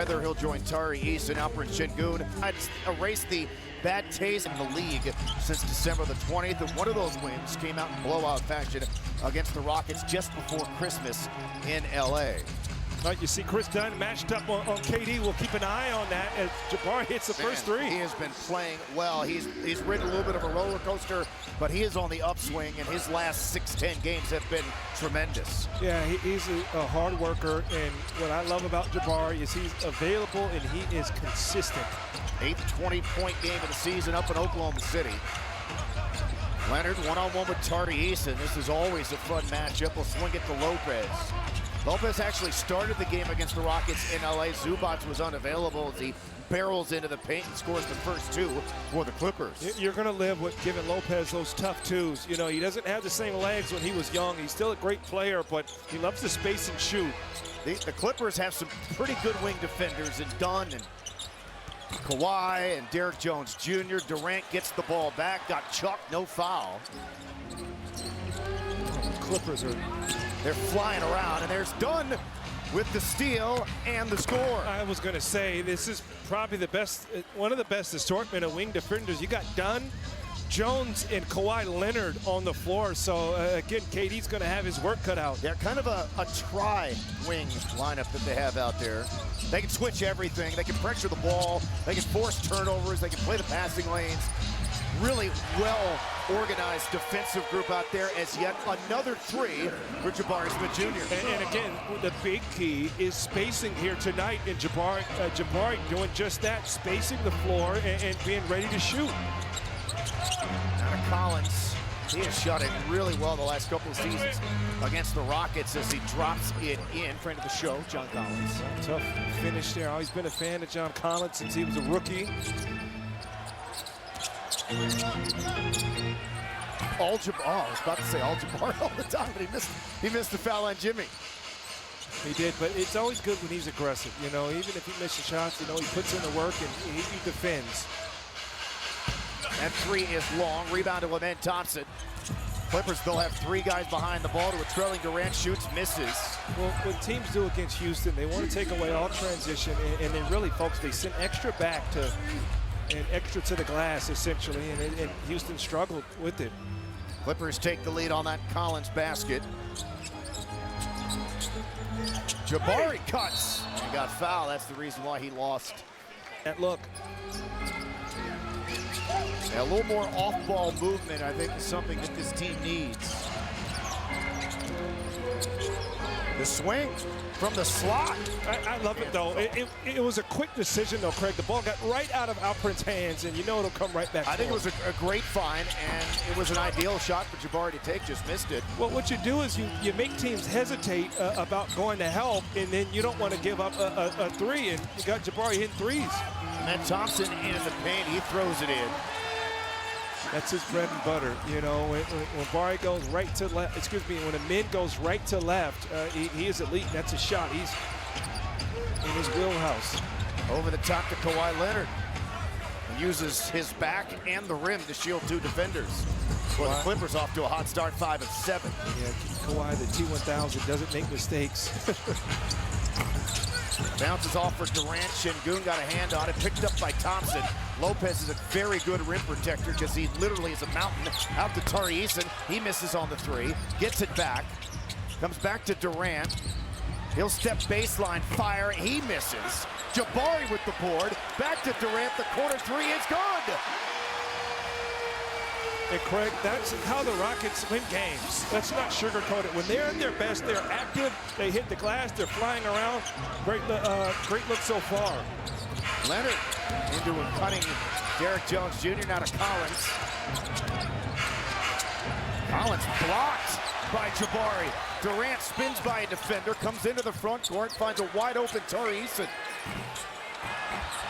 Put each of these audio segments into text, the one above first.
Whether he'll join Tari Eason, Alper, and Şun. I'd erase the bad taste in the league since December the 20th, and one of those wins came out in blowout fashion against the Rockets just before Christmas in LA. You see Chris Dunn matched up on KD. We'll keep an eye on that as Jabari hits the first three. He has been playing well. He's ridden a little bit of a roller coaster, but he is on the upswing, and his last 6-10 games have been tremendous. Yeah, he's a hard worker, and what I love about Jabari is he's available and he is consistent. 8th 20-point game of the season up in Oklahoma City. Leonard one-on-one with Tari Eason. This is always a fun matchup. We'll swing it to Lopez. Lopez actually started the game against the Rockets in LA. Zubac was unavailable as he barrels into the paint and scores the first two for the Clippers. You're going to live with giving Lopez those tough twos. You know, he doesn't have the same legs when he was young. He's still a great player, but he loves to space and shoot. The Clippers have some pretty good wing defenders in Dunn and Kawhi and Derek Jones Jr. Durant gets the ball back, got chucked, no foul. Clippers they're flying around, and there's Dunn with the steal and the score. I was going to say, this is probably the best, one of the best assortment of wing defenders. You got Dunn, Jones, and Kawhi Leonard on the floor. So, again, KD's going to have his work cut out. They're kind of a tri-wing lineup that they have out there. They can switch everything. They can pressure the ball. They can force turnovers. They can play the passing lanes. Really well-organized defensive group out there as yet another three for Jabari Smith Jr. And again, the big key is spacing here tonight, and Jabari doing just that, spacing the floor and being ready to shoot. Out of Collins. He has shot it really well the last couple of seasons against the Rockets as he drops it in. Friend of the show, John Collins. Tough finish there. Always been a fan of John Collins since he was a rookie. I was about to say Jabari all the time, but he missed the foul on Jimmy. He did, but it's always good when he's aggressive. You know, even if he misses shots, you know, he puts in the work and he defends. That three is long. Rebound to Amen Thompson. Clippers, they'll have three guys behind the ball to a trailing Durant, shoots, misses. Well, what teams do against Houston, they want to take away all transition, and then really, folks, they send extra back to and extra to the glass, essentially, and Houston struggled with it. Clippers take the lead on that Collins basket. Jabari cuts and got fouled. That's the reason why he lost. And look. Yeah, a little more off-ball movement, I think, is something that this team needs. The swing from the slot. I love it, though. It was a quick decision, though, Craig. The ball got right out of Alperen's hands, and you know it'll come right back. I think it was a great find, and it was an ideal shot for Jabari to take, just missed it. Well, what you do is you make teams hesitate about going to help, and then you don't want to give up a three, and you got Jabari hitting threes. And Thompson in the paint, he throws it in. That's his bread and butter, you know. When Barry goes right to left, excuse me, when a mid goes right to left, he is elite. That's a shot. He's in his wheelhouse. Over the top to Kawhi Leonard. He uses his back and the rim to shield two defenders. Well, the Clippers off to a hot start, 5 of 7. Yeah, Kawhi, the T1000, doesn't make mistakes. Bounces off for Durant. Şun got a hand on it, picked up by Thompson. Lopez is a very good rim protector because he literally is a mountain. Out to Tari Eason. He misses on the three. Gets it back. Comes back to Durant. He'll step baseline, fire. He misses. Jabari with the board. Back to Durant. The corner three is good. And Craig, that's how the Rockets win games. Let's not sugarcoat it. When they're at their best, they're active. They hit the glass. They're flying around. Great look so far. Leonard into a cutting Derek Jones Jr. Now to Collins. Collins blocked by Jabari. Durant spins by a defender, comes into the front court, finds a wide open Tari Eason.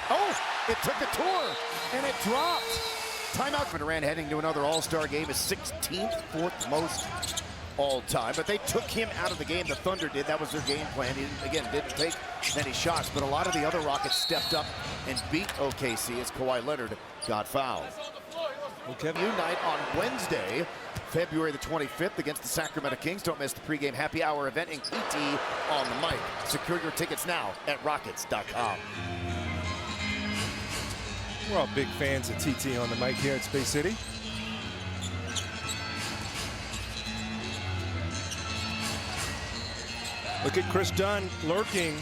Oh, it took a tour and it dropped. Timeout. Durant heading to another All-Star game, his 16th, 4th most all-time. But they took him out of the game. The Thunder did. That was their game plan. He, didn't take many shots, but a lot of the other Rockets stepped up and beat OKC as Kawhi Leonard got fouled. Okay. New night on Wednesday February the 25th against the Sacramento Kings. Don't miss the pregame happy hour event in TT on the mic. Secure your tickets now at rockets.com. We're all big fans of TT on the mic here at Space City. Look at Chris Dunn lurking.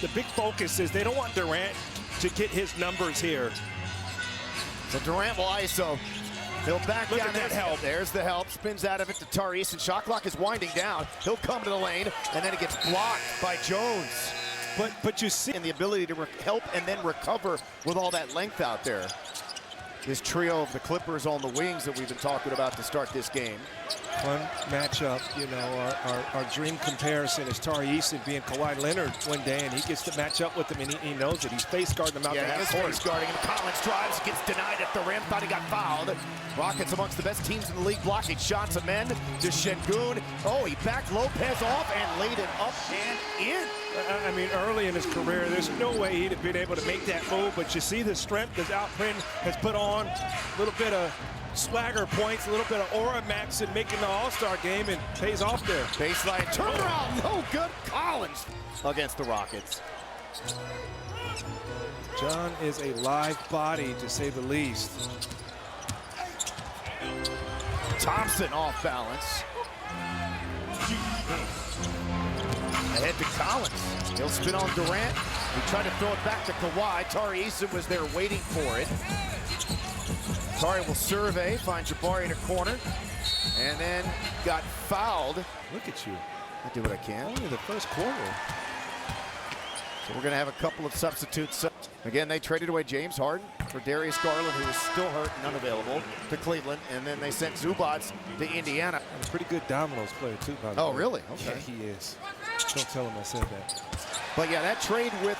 The big focus is they don't want Durant to get his numbers here. So Durant will ISO. He'll back Look down. at that help. There's the help. Spins out of it to Tyrese, and shot clock is winding down. He'll come to the lane, and then it gets blocked by Jones. But you see, And the ability to help and then recover with all that length out there. This trio of the Clippers on the wings that we've been talking about to start this game. fun matchup. You know, our dream comparison is Tyrese being Kawhi Leonard one day, and he gets to match up with him, and he knows it. He's face guarding him out there. Yeah, he is face guarding him. Collins drives, gets denied at the rim. Thought he got fouled. Rockets amongst the best teams in the league, blocking shots of men. To Şengün. Oh, he backed Lopez off and laid it up and in. I mean, early in his career, there's no way he'd have been able to make that move, but you see the strength that Alprin has put on, a little bit of swagger points, a little bit of aura max in making the All-Star game, and pays off there. Baseline turnaround, no good. Collins against the Rockets. John is a live body, to say the least. Thompson off balance. Ahead to Collins. He'll spin on Durant. He tried to throw it back to Kawhi. Tari Eason was there waiting for it. Tari will survey, find Jabari in a corner, and then got fouled. Look at you. I do what I can. Only the first quarter. So we're going to have a couple of substitutes. Again, they traded away James Harden for Darius Garland, who was still hurt and unavailable, to Cleveland. And then they sent Zubac to Indiana. And a pretty good dominoes player, too, by the way. Oh, really? Okay. Yeah, he is. Don't tell him I said that. But yeah, that trade with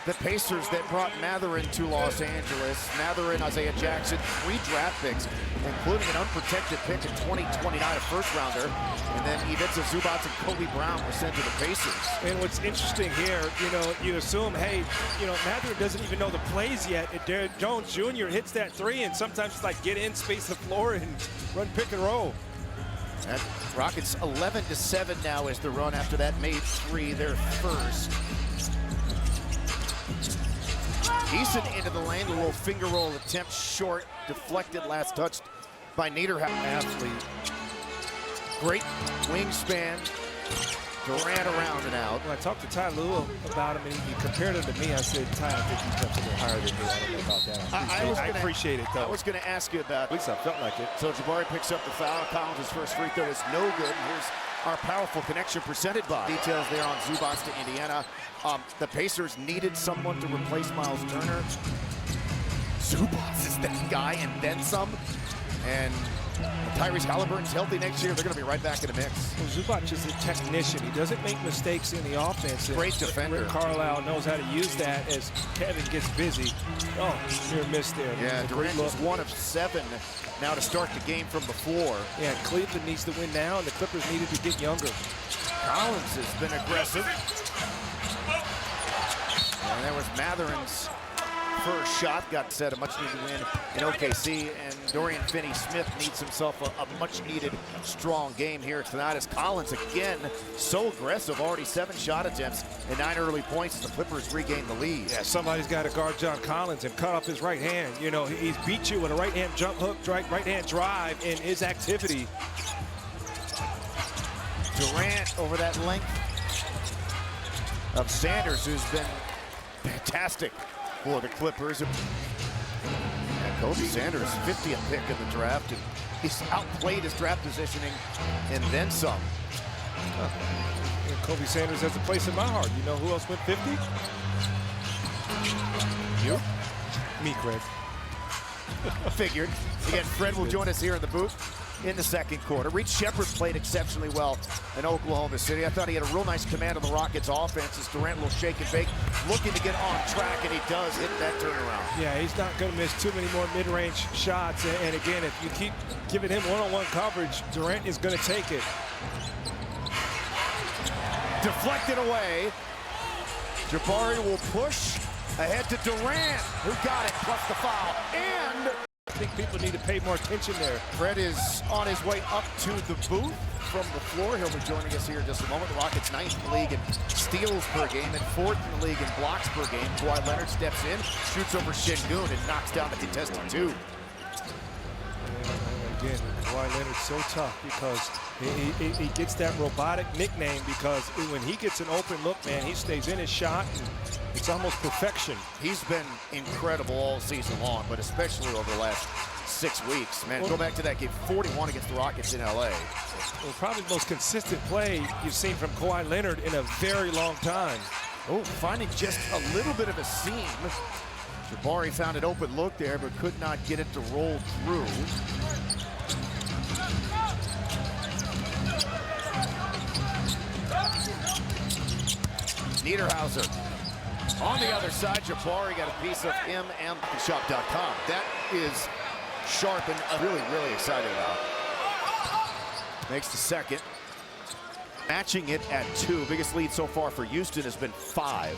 the Pacers that brought Mathurin to Los Angeles. Mathurin, Isaiah Jackson, 3 draft picks, including an unprotected pick in 2029, a first-rounder. And then Ivica Zubac and Kobe Brown were sent to the Pacers. And what's interesting here, you know, you assume, hey, you know, Mathurin doesn't even know the plays yet. And Derrick Jones Jr. hits that 3, and sometimes it's like get in, space the floor, and run pick and roll. And Rockets 11-7 now is the run after that made 3, their first. Eason into the lane, a little finger roll attempt, short, deflected, last touched by Niederhauser. Athlete. Great wingspan. Durant around and out. When I talked to Ty Lue about him, and he compared him to me, I said, Ty, I think he's jumped a little higher than me. I don't know about that. I appreciate it, though. I was going to ask you about At least I felt like it. So Jabari picks up the foul. Collins' first free throw is no good. And here's our powerful connection presented by. Details there on Zubac to Indiana. The Pacers needed someone to replace Miles Turner. Zubac is that guy and then some. And Tyrese Halliburton's healthy next year. They're going to be right back in the mix. Well, Zubac is a technician. He doesn't make mistakes in the offense. Great defender. Rick Carlisle knows how to use that as Kevin gets busy. Oh, near miss there. Yeah, Durant was 1 of 7 now to start the game from the floor. Yeah, Cleveland needs to win now, and the Clippers needed to get younger. Collins has been aggressive. And there was Mathurin's first shot, got set a much-needed win in OKC, and Dorian Finney-Smith needs himself a much-needed strong game here tonight as Collins again so aggressive, already 7 shot attempts and 9 early points as the Clippers regain the lead. Yeah, somebody's got to guard John Collins and cut off his right hand. You know, he's beat you with a right-hand jump hook, right-hand drive in his activity. Durant over that length of Sanders, who's been fantastic for the Clippers. And Kobe Sanders, 50th pick in the draft, and he's outplayed his draft positioning and then some. And Kobe Sanders has a place in my heart. You know who else went 50? You? Me, Craig. Figured. Again, Fred will join us here in the booth in the second quarter. Reed Shepard played exceptionally well in Oklahoma City. I thought he had a real nice command of the Rockets offense as Durant will shake and bake, looking to get on track, and he does hit that turnaround. Yeah, he's not going to miss too many more mid-range shots. And again, if you keep giving him one-on-one coverage, Durant is going to take it. Deflected away. Jabari will push ahead to Durant, who got it, plus the foul. And think people need to pay more attention there. Fred is on his way up to the booth from the floor. He'll be joining us here in just a moment. The Rockets 9th in the league in steals per game and 4th in the league in blocks per game. Kawhi Leonard steps in, shoots over Shun and knocks down the contested 2. Again, Kawhi Leonard's so tough because he gets that robotic nickname because when he gets an open look, man, he stays in his shot and it's almost perfection. He's been incredible all season long, but especially over the last 6 weeks. Man, go back to that game, 41 against the Rockets in LA. Well, probably the most consistent play you've seen from Kawhi Leonard in a very long time. Oh, finding just a little bit of a seam. Jabari found an open look there, but could not get it to roll through. Niederhauser on the other side. Jabari got a piece of him and shop.com. That is sharp and really, really excited about. Makes the second. Matching it at 2. Biggest lead so far for Houston has been 5.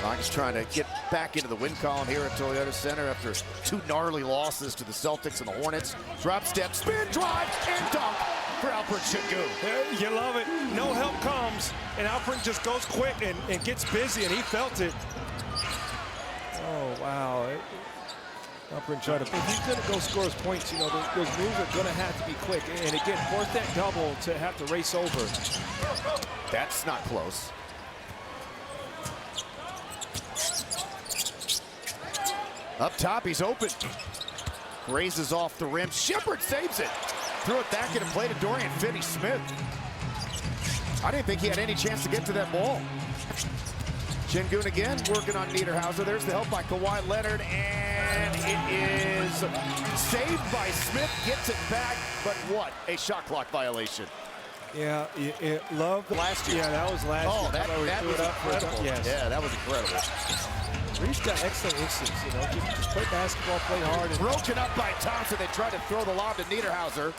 Rockets trying to get back into the win column here at Toyota Center after 2 gnarly losses to the Celtics and the Hornets. Drop step, spin, drive, and dunk for Alperen Sengun. You love it. No help comes, and Alperen just goes quick and gets busy, and he felt it. Oh, wow. Alperen tried to, if he's going to go score his points, you know, those moves are going to have to be quick. And again, fourth that double to have to race over. That's not close. Up top, he's open. Raises off the rim. Shepard saves it. Threw it back in and played to Dorian Finney-Smith. I didn't think he had any chance to get to that ball. Sengun again, working on Niederhauser. There's the help by Kawhi Leonard, and it is saved by Smith. Gets it back, but what? A shot clock violation. Yeah, love last year. Yeah, that was last year. That was incredible. Yes. Yeah, that was incredible. Reed's got excellent instincts, you know, just play basketball, play hard. And broken up by Thompson. They tried to throw the lob to Niederhauser.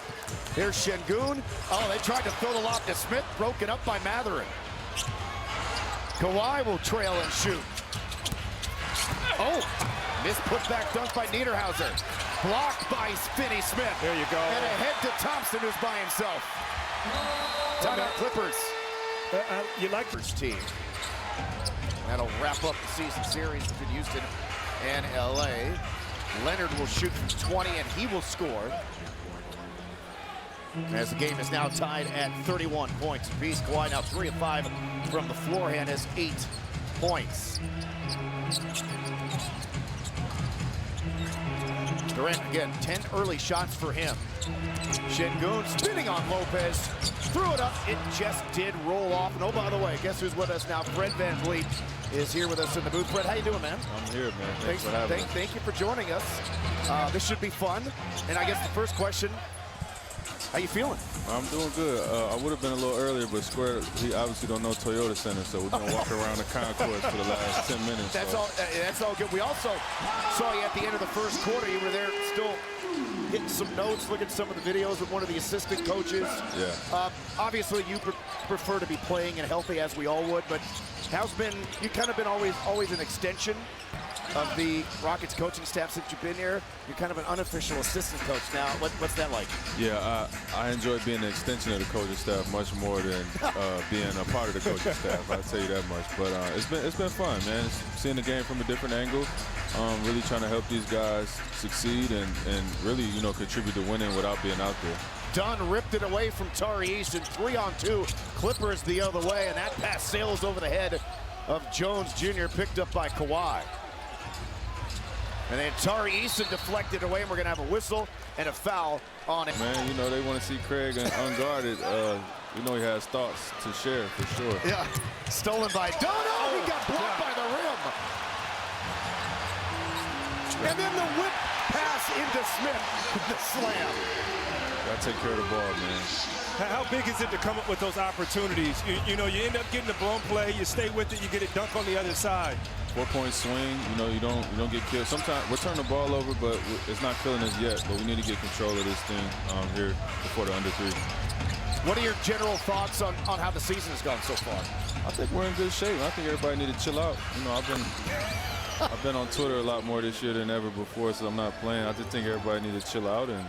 Here's Sengun. Oh, they tried to throw the lob to Smith. Broken up by Mathurin. Kawhi will trail and shoot. Oh, missed putback dunk by Niederhauser. Blocked by Finney-Smith. There you go. And ahead to Thompson, who's by himself. Timeout Clippers. You like first team. That'll wrap up the season series between Houston and LA. Leonard will shoot from 20 and he will score. As the game is now tied at 31 points apiece. Kawhi now 3 of 5 from the floor and has 8 points. Durant again, 10 early shots for him. Sengun spinning on Lopez, threw it up, it just did roll off. And oh, by the way, guess who's with us now? Fred VanVleet is here with us in the booth. Fred, how you doing, man? I'm here, man. Thanks for having me. Thank you for joining us. This should be fun. And I guess the first question, how you feeling? I'm doing good. I would have been a little earlier, but Square, he obviously don't know Toyota Center, so we're going to walk around the concourse for the last 10 minutes. That's all good. We also saw you at the end of the first quarter. You were there still getting some notes, looking at some of the videos with one of the assistant coaches. Yeah. Obviously, you prefer to be playing and healthy, as we all would, but you've kind of been always an extension of the Rockets coaching staff since you've been here. You're kind of an unofficial assistant coach now. What's that like? Yeah, I enjoy being an extension of the coaching staff much more than being a part of the coaching staff. I'll tell you that much. But it's been fun, man. Seeing the game from a different angle, really trying to help these guys succeed and really, you know, contribute to winning without being out there. Dunn ripped it away from Tari Easton. 3-on-2. Clippers the other way, and that pass sails over the head of Jones Jr., picked up by Kawhi. And then Tari Easton deflected away, and we're going to have a whistle and a foul on it. Man, you know, they want to see Craig unguarded. You know he has thoughts to share, for sure. Yeah, stolen by Dunn. Oh, he got blocked by the rim. And then the whip pass into Smith with the slam. Got to take care of the ball, man. How big is it to come up with those opportunities? You know, you end up getting the blown play, you stay with it, you get it dunk on the other side. 4-point swing, you know, you don't get killed. Sometimes we're turning the ball over, but it's not killing us yet. But we need to get control of this thing here before the under 3. What are your general thoughts on how the season has gone so far? I think we're in good shape. I think everybody need to chill out. You know, I've been I've been on Twitter a lot more this year than ever before, so I'm not playing. I just think everybody needs to chill out and,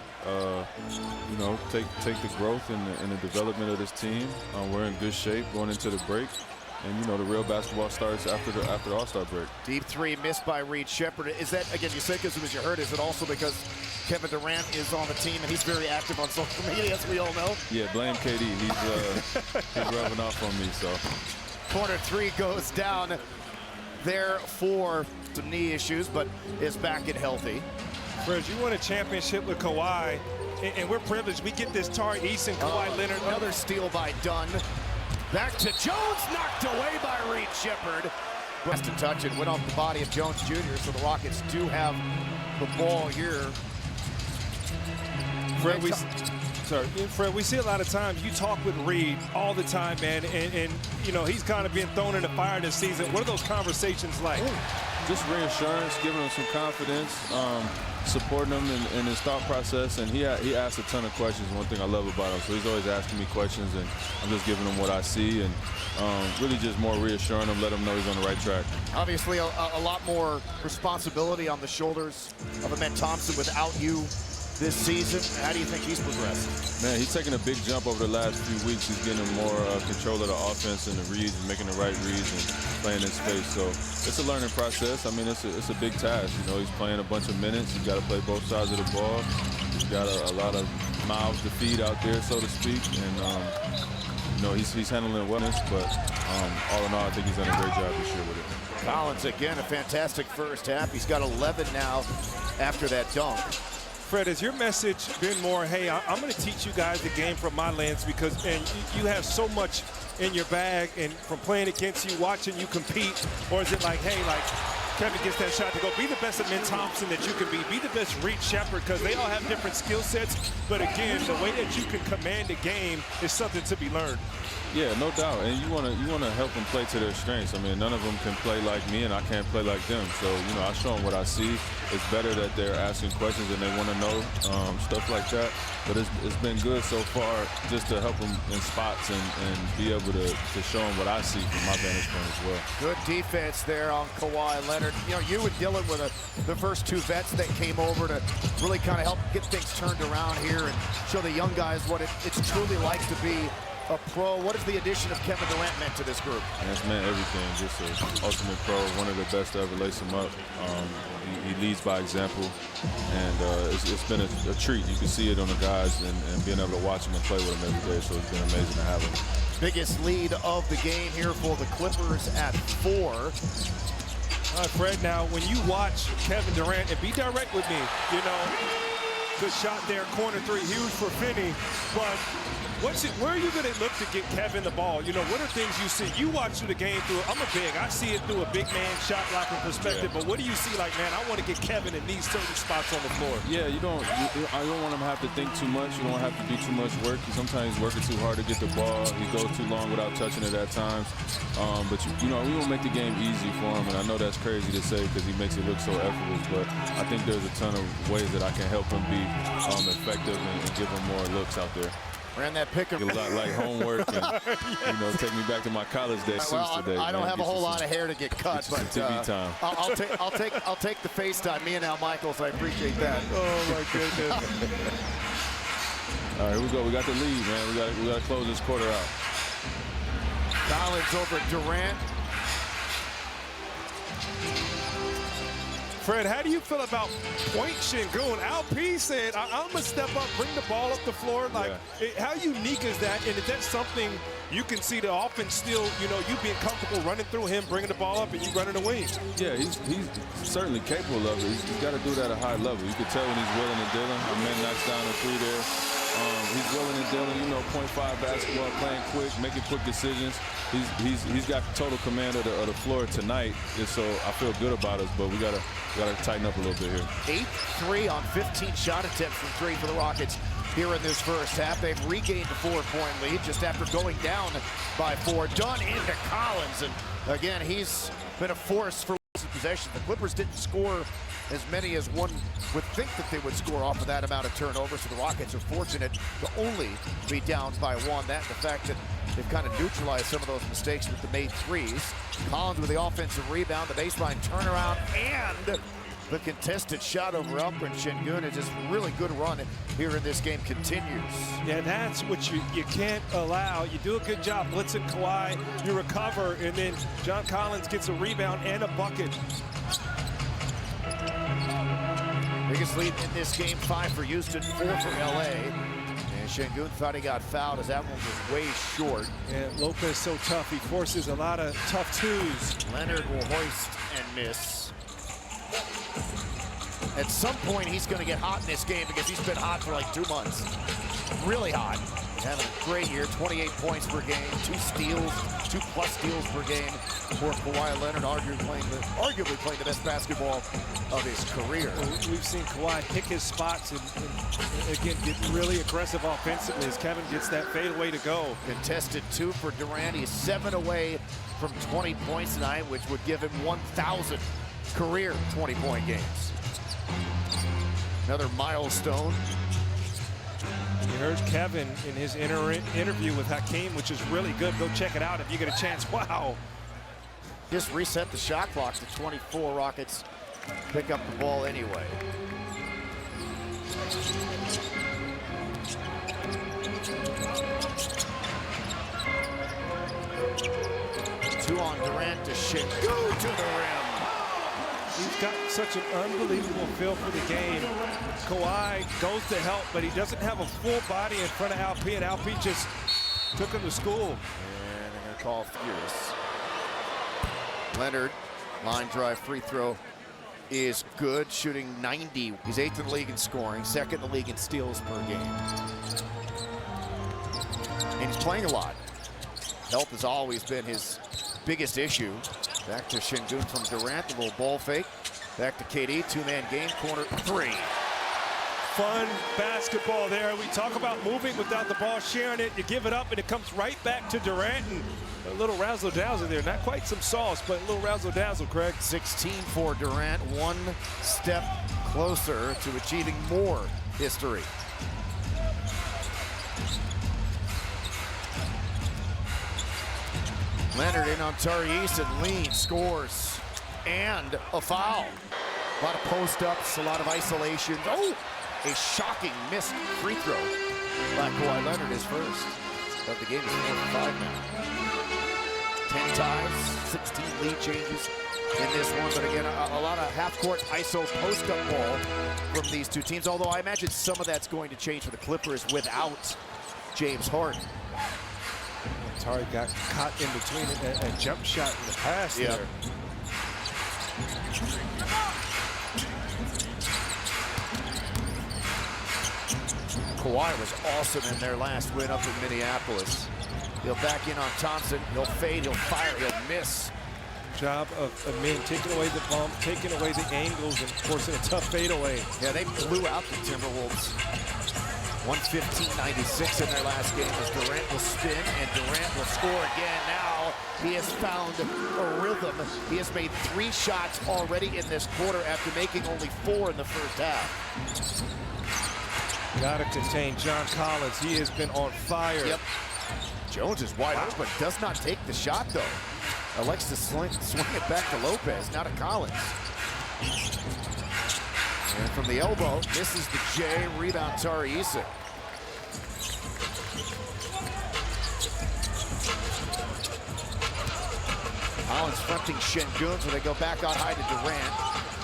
you know, take the growth and the development of this team. We're in good shape going into the break. And, you know, the real basketball starts after the All-Star break. Deep three missed by Reed Sheppard. Is that, again, you said because it was you heard, is it also because Kevin Durant is on the team and he's very active on social media, as we all know? Yeah, blame KD. He's rubbing off on me, so. Corner three goes down there for some knee issues, but is back and healthy. Fred, you won a championship with Kawhi, and we're privileged. We get this Tari Eason, Kawhi Leonard. Another steal by Dunn. Back to Jones, knocked away by Reed Sheppard. West in touch and went off the body of Jones Jr., so the Rockets do have the ball here. Fred, we see a lot of times you talk with Reed all the time, man, and you know, he's kind of been thrown in the fire this season. What are those conversations like? Just reassurance, giving him some confidence, supporting him in his thought process, and he asks a ton of questions. One thing I love about him, so he's always asking me questions, and I'm just giving him what I see, and really just more reassuring him, let him know he's on the right track. Obviously, a lot more responsibility on the shoulders of Amen Thompson without you this season. How do you think he's progressed? Man, he's taking a big jump over the last few weeks. He's getting more control of the offense and the reads, and making the right reads and playing in space. So it's a learning process. I mean, it's a big task. You know, he's playing a bunch of minutes. He's got to play both sides of the ball. He's got a lot of mouths to feed out there, so to speak. And you know, he's handling it wellness, but all in all, I think he's done a great job this year with it. Collins, again, a fantastic first half. He's got 11 now after that dunk. Fred, has your message been more, hey, I'm going to teach you guys the game from my lens, because you have so much in your bag, and from playing against you, watching you compete? Or is it like, hey, like Kevin gets that shot to go, be the best Amen Thompson that you can be the best Reed Sheppard, because they all have different skill sets, but again, the way that you can command the game is something to be learned. Yeah, no doubt, and you want to help them play to their strengths. I mean, none of them can play like me, and I can't play like them. So, you know, I show them what I see. It's better that they're asking questions and they want to know stuff like that. But it's been good so far, just to help them in spots and be able to show them what I see from my vantage point as well. Good defense there on Kawhi Leonard. You know, you and Dylan were the first two vets that came over to really kind of help get things turned around here and show the young guys what it's truly like to be a pro. What has the addition of Kevin Durant meant to this group? And it's meant everything. Just an ultimate pro, one of the best to ever lace him up. He leads by example, and it's been a treat. You can see it on the guys, and being able to watch him and play with him every day, so it's been amazing to have him. Biggest lead of the game here for the Clippers at 4. All right, Fred, now when you watch Kevin Durant, and be direct with me, you know, good shot there, corner three, huge for Finney, but where are you going to look to get Kevin the ball? You know, what are things you see? You watch through the game through, I'm a big, I see it through a big man shot blocking perspective, but what do you see like, man, I want to get Kevin in these certain spots on the floor? Yeah, I don't want him to have to think too much. You don't have to do too much work. Sometimes he's working too hard to get the ball. He goes too long without touching it at times. But, you know, we will make the game easy for him, and I know that's crazy to say because he makes it look so effortless, but I think there's a ton of ways that I can help him be effective and give him more looks out there. Ran that pick and a lot like homework, and you know, take me back to my college days. Well, today, I don't have a whole lot of hair to get cut, but TV time. I'll take the FaceTime. Me and Al Michaels, I appreciate that. Oh my goodness! All right, here we go. We got the lead, man. We got to close this quarter out. Collins over Durant. Fred, how do you feel about Point Şengün? Al P said, I'm going to step up, bring the ball up the floor. Like, how unique is that? And is that something you can see the offense still, you know, you being comfortable running through him, bringing the ball up, and you running away? Yeah, he's certainly capable of it. He's got to do that at a high level. You can tell when he's willing and dealing. The man knocks down a three there. He's willing and dealing, you know, .5 basketball, playing quick, making quick decisions. He's got total command of the floor tonight, and so I feel good about us, but we gotta tighten up a little bit here. 8-3 on 15 shot attempts from 3 for the Rockets here in this first half. They've regained a 4-point lead just after going down by 4. Dunn into Collins, and again, he's been a force for possessions. The Clippers didn't score as many as one would think that they would score off of that amount of turnovers, so the Rockets are fortunate to only be down by one. That and the fact that they've kind of neutralized some of those mistakes with the made threes. Collins with the offensive rebound, the baseline turnaround, and the contested shot over Alperen Şengün. Is just really good run here in this game continues. Yeah, that's what you can't allow. You do a good job blitzing Kawhi, you recover, and then John Collins gets a rebound and a bucket. Biggest lead in this game, 5 for Houston, 4 for LA. And Şengün thought he got fouled as that one was way short. And Lopez so tough, he forces a lot of tough twos. Leonard will hoist and miss. At some point, he's going to get hot in this game because he's been hot for like 2 months. Really hot. Having a great year, 28 points per game, 2 steals, 2+ steals per game for Kawhi Leonard, arguably playing the best basketball of his career. We've seen Kawhi pick his spots and again, get really aggressive offensively as Kevin gets that fadeaway to go. Contested 2 for Durant. He's 7 away from 20 points tonight, which would give him 1,000 career 20-point games. Another milestone. You heard Kevin in his interview with Hakeem, which is really good. Go check it out if you get a chance. Wow. Just reset the shot clock to 24. Rockets pick up the ball anyway. Two on Durant to Şengün to the rim. He's got such an unbelievable feel for the game. Kawhi goes to help, but he doesn't have a full body in front of Alp, and Alp just took him to school. And they're going to call furious. Leonard, line drive free throw is good, shooting 90. He's 8th in the league in scoring, 2nd in the league in steals per game. And he's playing a lot. Health has always been his biggest issue. Back to Şengün from Durant, a little ball fake. Back to KD, 2-man game, corner 3. Fun basketball there. We talk about moving without the ball, sharing it. You give it up, and it comes right back to Durant. And a little razzle-dazzle there. Not quite some sauce, but a little razzle-dazzle, Craig. 16 for Durant, 1 step closer to achieving more history. Leonard in on Tari Eason, lean, scores, and a foul. A lot of post-ups, a lot of isolations. Oh, a shocking missed free throw by Kawhi Leonard, his first. But the game is 4-5 now. 10 ties, 16 lead changes in this one. But again, a lot of half-court ISO post-up ball from these two teams. Although I imagine some of that's going to change for the Clippers without James Harden. Tari got caught in between a jump shot in the pass there. Kawhi was awesome in their last win up in Minneapolis. He'll back in on Thompson. He'll fade, he'll fire, he'll miss. Job of Min taking away the bump, taking away the angles, and forcing a tough fadeaway. Yeah, they blew out the Timberwolves. 115-96 in their last game as Durant will spin and Durant will score again. Now he has found a rhythm. He has made 3 shots already in this quarter after making only 4 in the first half. Gotta contain John Collins. He has been on fire. Yep. Jones is wide open, but does not take the shot though. Elects to swing it back to Lopez, not to Collins. And from the elbow, this is the J, rebound Tari Eason. Collins fronting Şengün, so they go back out high to Durant.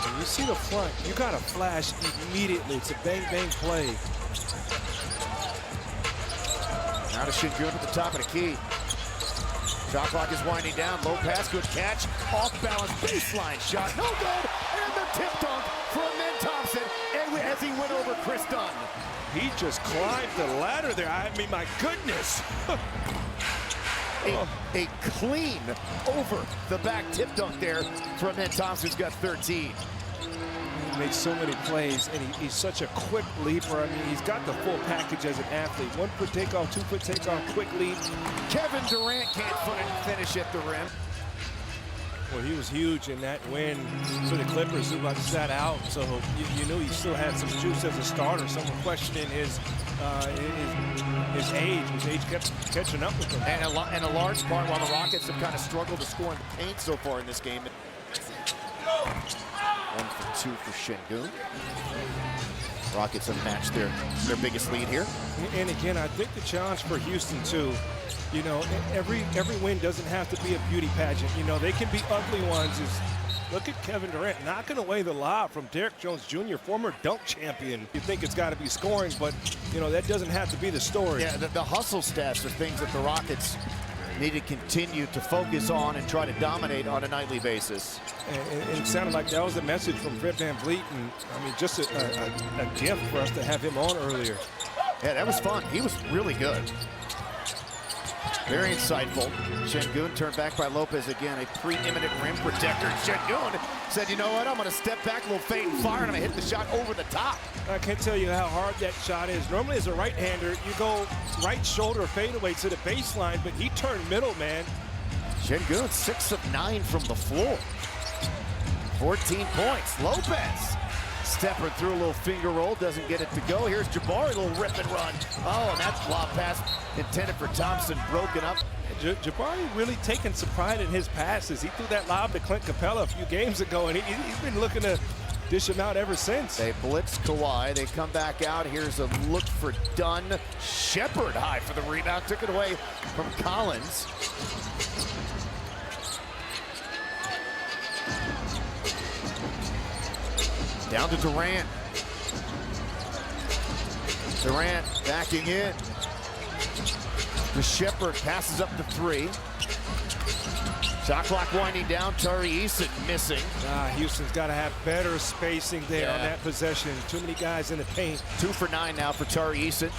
When you see the front, you got to flash immediately. It's a bang-bang play. Now to Şengün at the top of the key. Shot clock is winding down. Low pass, good catch. Off balance, baseline shot. No good. And the tip dunk from Thompson as he went over Chris Dunn. He just climbed the ladder there. I mean, my goodness. A clean over the back tip dunk there from Thompson, who's got 13. He makes so many plays, and he's such a quick leaper. I mean, he's got the full package as an athlete. 1-foot takeoff, 2-foot takeoff, quick leap. Kevin Durant can't finish at the rim. Well, he was huge in that win for the Clippers, who got sat out. So you knew he still had some juice as a starter. Someone questioning his age. His age kept catching up with him. And a large part while the Rockets have kind of struggled to score in the paint so far in this game. 1 for 2 for Şengün. Rockets have matched their biggest lead here. And again, I think the challenge for Houston too, you know, every win doesn't have to be a beauty pageant. You know, they can be ugly ones. Look at Kevin Durant knocking away the lob from Derrick Jones Jr., former dunk champion. You think it's got to be scoring, but, you know, that doesn't have to be the story. Yeah, the hustle stats are things that the Rockets need to continue to focus on and try to dominate on a nightly basis. And it sounded like that was the message from VanVleet, and I mean, just a gift for us to have him on earlier. Yeah, that was fun. He was really good. Very insightful. Şengün turned back by Lopez again, a preeminent rim protector. Şengün said, you know what, I'm going to step back, a little fade and fire, and I'm going to hit the shot over the top. I can't tell you how hard that shot is. Normally as a right-hander, you go right shoulder fadeaway to the baseline, but he turned middle, man. Şengün 6 of 9 from the floor. 14 points. Lopez stepping through a little finger roll, doesn't get it to go. Here's Jabari, a little rip and run. Oh, and that lob pass intended for Thompson, broken up. Jabari really taking some pride in his passes. He threw that lob to Clint Capella a few games ago, and he's been looking to dish him out ever since. They blitz Kawhi. They come back out. Here's a look for Dunn. Shepard high for the rebound. Took it away from Collins. Down to Durant. Durant backing in. To Shepard, passes up to 3. Shot clock winding down. Tari Eason missing. Houston's got to have better spacing there on that possession. Too many guys in the paint. 2 for 9 now for Tari Eason.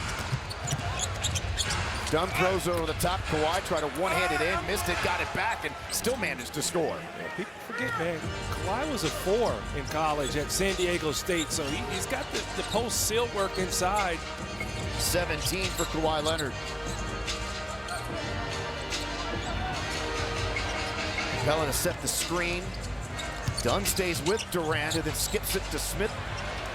Dunn throws over the top. Kawhi tried to one-hand it in, missed it, got it back, and still managed to score. Yeah, people forget, man, Kawhi was a 4 in college at San Diego State, so he's got the post seal work inside. 17 for Kawhi Leonard. Capella to set the screen. Dunn stays with Durant, and then skips it to Smith.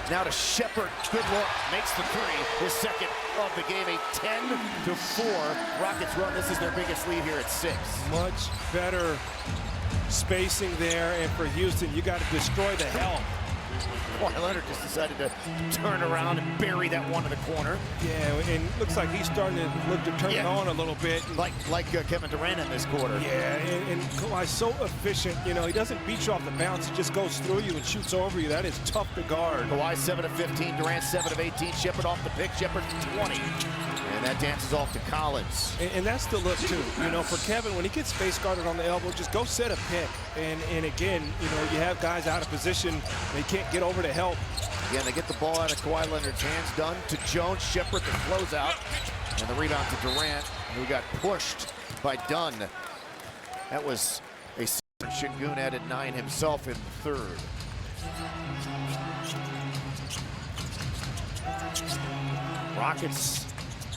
Now to Shepard, good look, makes the 3, his second of the game, a 10-4 Rockets run. This is their biggest lead here at 6. Much better spacing there, and for Houston, you got to destroy the help. Kawhi Leonard just decided to turn around and bury that one in the corner. Yeah, and it looks like he's starting to look to turn it on a little bit. Like Kevin Durant in this quarter. Yeah, and Kawhi's so efficient. You know, he doesn't beat you off the bounce. He just goes through you and shoots over you. That is tough to guard. Kawhi 7 of 15, Durant 7 of 18. Shepard off the pick, Shepard 20. And that dances off to Collins. And that's the look, too. You know, for Kevin, when he gets space guarded on the elbow, just go set a pick. And again, you know, you have guys out of position. They can't get over to help. Again, they get the ball out of Kawhi Leonard's hands. Dunn to Jones. Shepard the closeout. And the rebound to Durant, who got pushed by Dunn. That was a Şengün added 9 himself in the 3rd. Rockets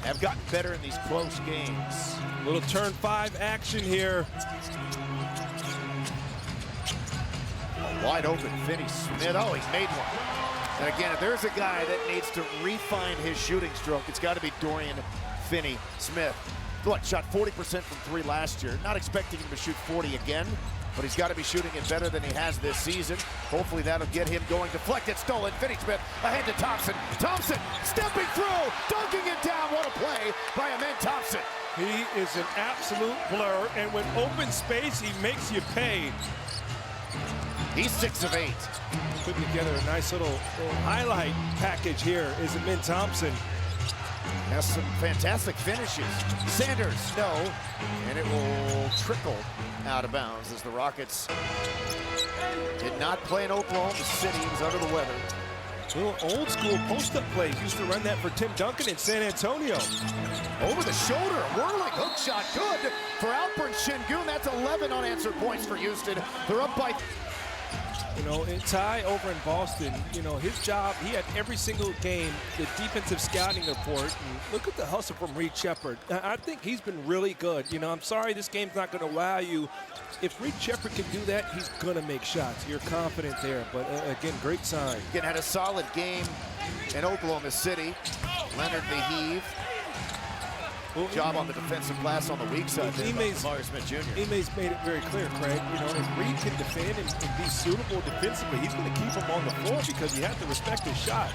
have gotten better in these close games. Little turn 5 action here. Wide open, Finney Smith. Oh, he's made one. And again, if there's a guy that needs to refine his shooting stroke, it's got to be Dorian Finney-Smith. What, shot 40% from 3 last year. Not expecting him to shoot 40 again, but he's got to be shooting it better than he has this season. Hopefully that'll get him going. Deflected, stolen. Finney-Smith ahead to Thompson. Thompson stepping through, dunking it down. What a play by Amen Thompson. He is an absolute blur, and with open space, he makes you pay. He's 6 of 8. Putting together a nice little highlight package here is Amen Thompson. Has some fantastic finishes. Sanders, no, and it will trickle out of bounds as the Rockets did not play in Oklahoma City. He was under the weather. Little old school post-up plays. Used to run that for Tim Duncan in San Antonio. Over the shoulder, whirling hook shot, good for Alperen Şengün. That's 11 unanswered points for Houston. They're up by You know, and Ty over in Boston, you know, his job, he had every single game, the defensive scouting report. And look at the hustle from Reed Sheppard. I think he's been really good. You know, I'm sorry this game's not going to wow you. If Reed Sheppard can do that, he's going to make shots. You're confident there. But, again, great sign. Again, had a solid game in Oklahoma City. Leonard the heave. Job on the defensive glass on the weak side. Smith Jr. Ime's made it very clear, Craig. You know, if Reed can defend and be suitable defensively, he's going to keep him on the floor because you have to respect his shot.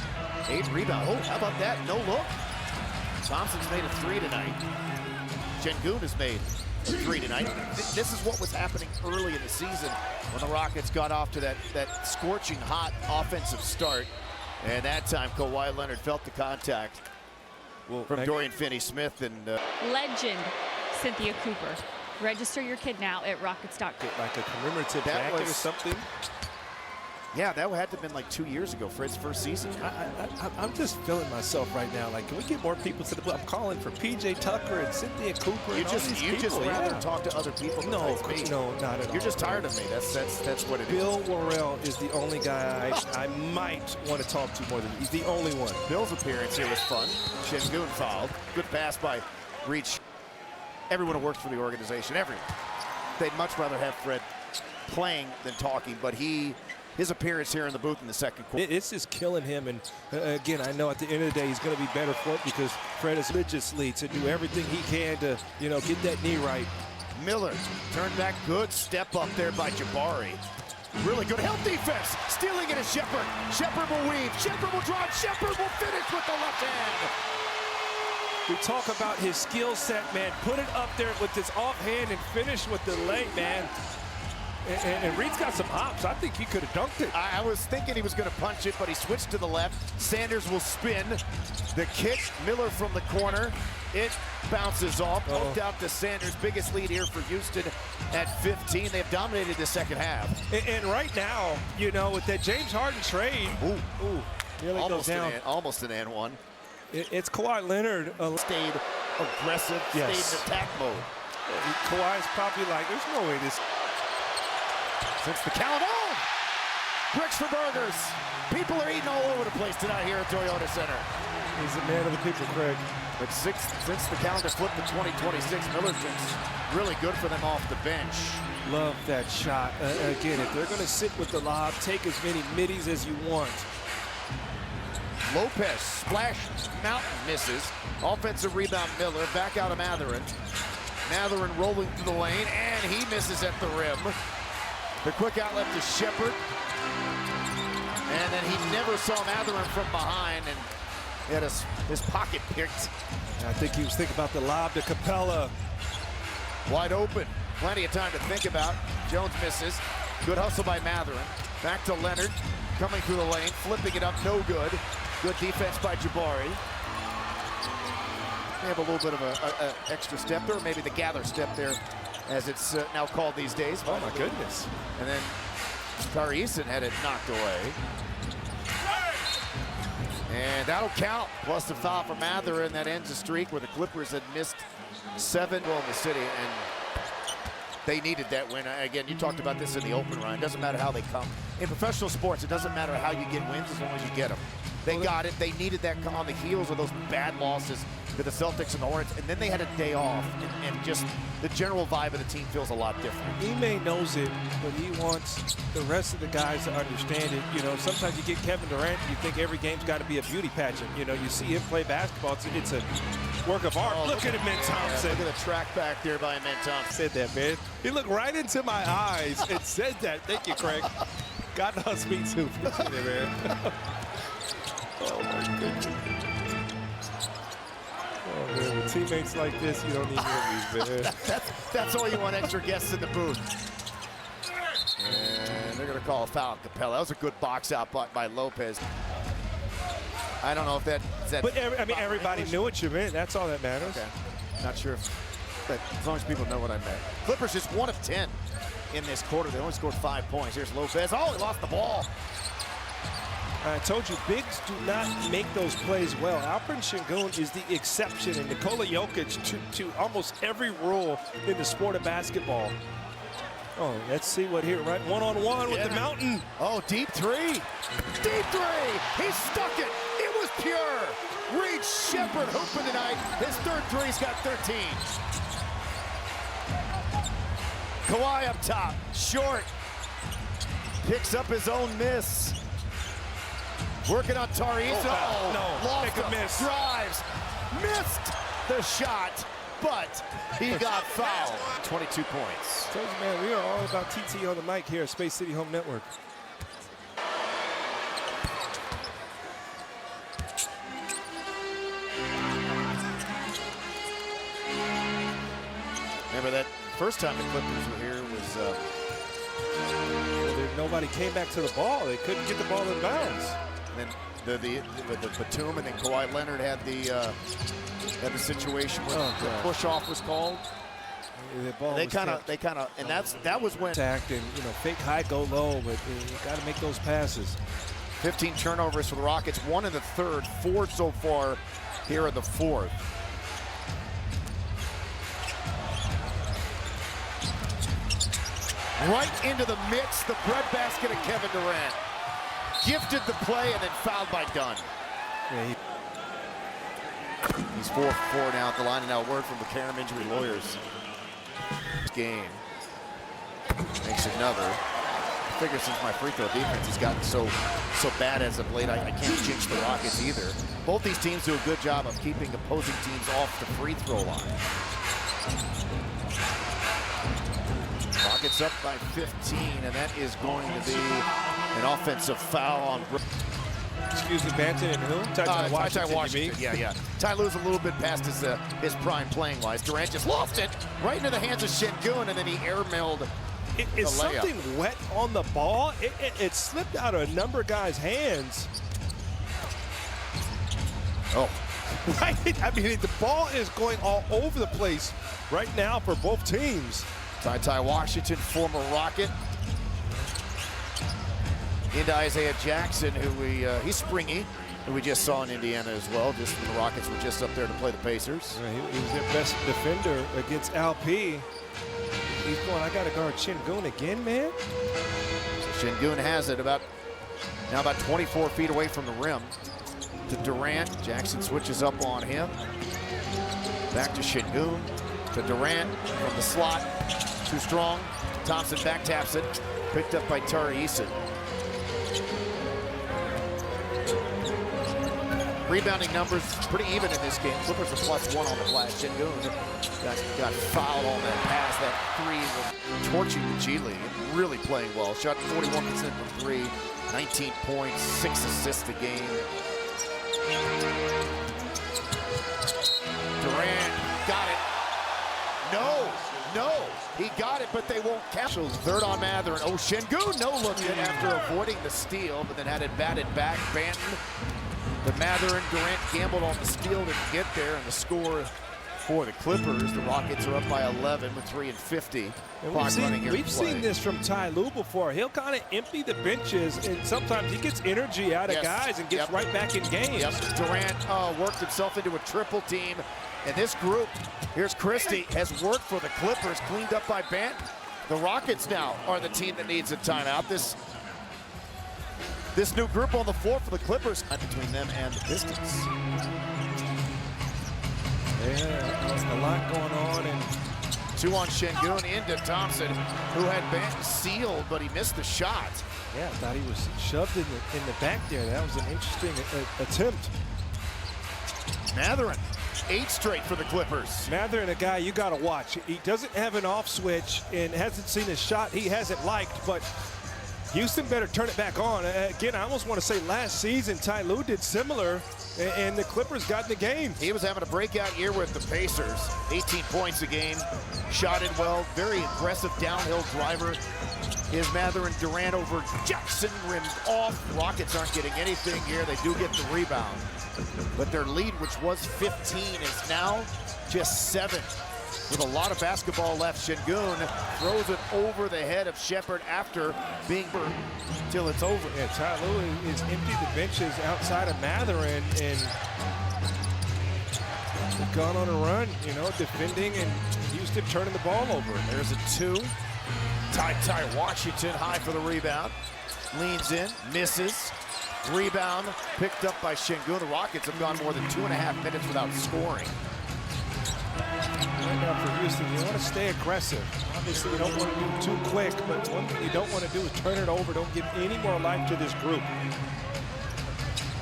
8 rebound. Oh, how about that? No look. Thompson's made a 3 tonight. Şengün has made a 3 tonight. This is what was happening early in the season when the Rockets got off to that scorching hot offensive start. And that time, Kawhi Leonard felt the contact. From Dorian Finney-Smith and legend Cynthia Cooper. Register your kid now at rockets.com. Like a commemorative bracket or something. Yeah, that had to have been like 2 years ago, Fred's first season. I'm just feeling myself right now. Like, can we get more people to the I'm calling for PJ Tucker and Cynthia Cooper. You just rather talk to other people. No, not at all. You're just tired of me. That's what it is. Bill Worrell is the only guy I might want to talk to more than he's the only one. Bill's appearance here was fun. Şengün fouled. Good pass by Reach. Everyone who works for the organization, everyone. They'd much rather have Fred playing than talking, but his appearance here in the booth in the second quarter. It's just killing him, and again, I know at the end of the day he's going to be better for it because Fred is religiously to do everything he can to, you know, get that knee right. Miller turned back, good step up there by Jabari. Really good help defense. Stealing it is Sheppard. Sheppard will weave. Sheppard will drive. Sheppard will finish with the left hand. We talk about his skill set, man. Put it up there with his offhand and finish with the leg, man. And Reed's got some hops. I think he could have dunked it. I was thinking he was going to punch it, but he switched to the left. Sanders will spin. The kick, Miller from the corner. It bounces off, poked out to Sanders. Biggest lead here for Houston at 15. They've dominated the second half. And right now, you know, with that James Harden trade, nearly goes down. Almost an and one. It's Kawhi Leonard. Stayed aggressive, stayed in attack mode. Kawhi's probably like, there's no way this. Since the count on, bricks for burgers. People are eating all over the place tonight here at Toyota Center. He's a man of the people, Craig. But since the calendar flipped to 2026, Miller's been really good for them off the bench. Love that shot. Again, if they're going to sit with the lob, take as many middies as you want. Lopez, splash, Mountain misses. Offensive rebound, Miller, back out of Mathurin. Mathurin rolling through the lane, and he misses at the rim. The quick outlet to Sheppard. And then he never saw Mathurin from behind, and he had his pocket picked. I think he was thinking about the lob to Capella. Wide open, plenty of time to think about. Jones misses. Good hustle by Mathurin. Back to Leonard, coming through the lane, flipping it up, no good. Good defense by Jabari. They have a little bit of an extra step there, maybe the gather step there, as it's now called these days. Oh my goodness. And then Tari Eason had it knocked away. And that'll count, plus the foul for Mathurin. That ends a streak where the Clippers had missed 7 in the city, and they needed that win. Again, you talked about this in the open run. It doesn't matter how they come. In professional sports, it doesn't matter how you get wins as long as you get them. They got it. They needed that come on the heels of those bad losses to the Celtics and the Hornets, and then they had a day off, and just the general vibe of the team feels a lot different. Ime knows it, but he wants the rest of the guys to understand it. You know, sometimes you get Kevin Durant, you think every game's got to be a beauty pageant. You know, you see him play basketball, it's a work of art. Look at him, Amen Thompson. Look at the track back there by Amen Thompson. Said that, man. He looked right into my eyes and said that. Thank you, Craig. God knows me too. Appreciate it, man. Oh, my goodness. Oh, man, with teammates like this, you don't need enemies, man. That's all you want, extra guests in the booth. And they're going to call a foul on Capella. That was a good box out by Lopez. I don't know if that... But, everybody knew what you meant. That's all that matters. Okay. Not sure but as long as people know what I meant. Clippers just 1 of 10 in this quarter. They only scored 5 points. Here's Lopez. Oh, he lost the ball. I told you, bigs do not make those plays well. Alperen Şengün is the exception, and Nikola Jokic to almost every rule in the sport of basketball. Oh, let's see what here, right? One-on-one with the Mountain. Oh, deep three. Deep three. He stuck it. It was pure. Reed Sheppard hooping tonight. His third three's got 13. Kawhi up top. Short. Picks up his own miss. Working on Tari Eason. No, lost make a miss. Drives. Missed the shot, but he got fouled. 22 points. Told you, man, we are all about TT on the mic here at Space City Home Network. Remember that first time the Clippers were here was Nobody came back to the ball. They couldn't get the ball in bounds. and then the Batum, and then Kawhi Leonard had the situation where the push off was called. The ball They kind of, and that was when attacked and fake high, go low, but you got to make those passes. 15 turnovers for the Rockets, 1 in the third, 4 so far here in the fourth. Right into the mix, the breadbasket of Kevin Durant. Gifted the play and then fouled by Dunn. Yeah, He's 4 for 4 now at the line, and now a word from the Karam injury lawyers. Game makes another. I figure since my free throw defense has gotten so bad as of late, I can't jinx the Rockets either. Both these teams do a good job of keeping opposing teams off the free throw line. Rockets up by 15, and that is going to be an offensive foul on. excuse me, Banton and who? Ty Washington. Yeah. Ty Lue's a little bit past his prime playing wise. Durant just lost it right into the hands of Şengün, and then he airmailed. Is something wet on the ball? It slipped out of a number of guys' hands. Oh. Right? I mean, the ball is going all over the place right now for both teams. Ty Washington, former Rocket. Into Isaiah Jackson, who he's springy, who we just saw in Indiana as well, just when the Rockets were just up there to play the Pacers. Yeah, he was their best defender against LP. He's going, I got to guard Şengün again, man. So Şengün has it about 24 feet away from the rim. To Durant, Jackson switches up on him. Back to Şengün, to Durant from the slot. Too strong. Thompson back taps it. Picked up by Tari Eason. Rebounding numbers pretty even in this game. Clippers are +1 on the glass. Şengün got fouled on that pass. That three was torching the G League. Really playing well. Shot 41% from 3, 19 points, 6 assists a game. Durant got it. No, he got it, but they won't count. Third on Mather, and Şengün no look in after avoiding the steal, but then had it batted back. Banton, but Mather and Durant gambled on the steal, didn't get there, and the score for the Clippers. The Rockets are up by 11 with 3 and 50. We've seen this from Ty Lue before. He'll kind of empty the benches, and sometimes he gets energy out of guys and gets right back in games. Durant worked himself into a triple team. And this group, here's Christie, has worked for the Clippers, cleaned up by Banton. The Rockets now are the team that needs a timeout. This new group on the floor for the Clippers, between them and the Pistons. Yeah, a lot going on. And 2 on Şengün into Thompson, who had Banton sealed, but he missed the shot. Yeah, I thought he was shoved in the back there. That was an interesting attempt. Mathurin, 8 straight for the Clippers. Mathurin, a guy you got to watch. He doesn't have an off switch and hasn't seen a shot he hasn't liked, but Houston better turn it back on. Again, I almost want to say last season, Ty Lue did similar, and the Clippers got in the game. He was having a breakout year with the Pacers. 18 points a game, shot it well, very aggressive downhill driver. Is Mathurin. Durant over Jackson, rimmed off. Rockets aren't getting anything here. They do get the rebound. But their lead, which was 15, is now just 7. With a lot of basketball left, Şengün throws it over the head of Sheppard after being burned till it's over. Yeah, Ty Lue has emptied the benches outside of Mathurin and gone on a run, defending, and Houston turning the ball over. There's a 2. Ty Washington high for the rebound. Leans in, misses. Rebound picked up by Şengün. The Rockets have gone more than 2.5 minutes without scoring. Right now for Houston, you want to stay aggressive. Obviously, you don't want to do too quick, but one thing you don't want to do is turn it over. Don't give any more life to this group.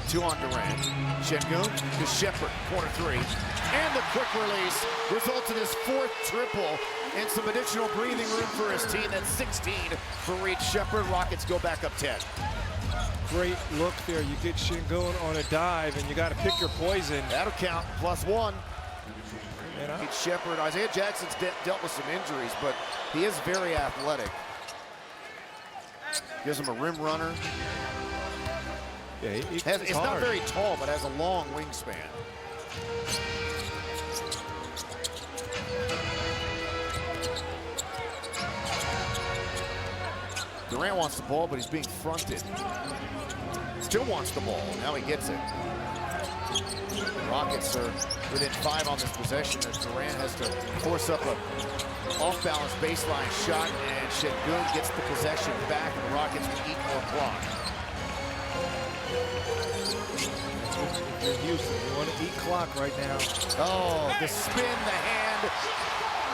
2 on Durant. Şengün to Shepherd, corner 3. And the quick release results in his 4th triple and some additional breathing room for his team. That's 16 for Reed Shepherd. Rockets go back up 10. Great look there. You get Şengün on a dive, and you got to pick your poison. That'll count, +1. And Reed Shepherd, Isaiah Jackson's dealt with some injuries, but he is very athletic. Gives him a rim runner. yeah, It's not very tall, but has a long wingspan. Durant wants the ball, but he's being fronted. Still wants the ball. Now he gets it. The Rockets are within 5 on this possession as Durant has to force up a off-balance baseline shot, and Şengün gets the possession back, and the Rockets will eat more clock. If you're Houston, you want to eat clock right now. Oh, the spin, the hand,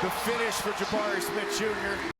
the finish for Jabari Smith Jr.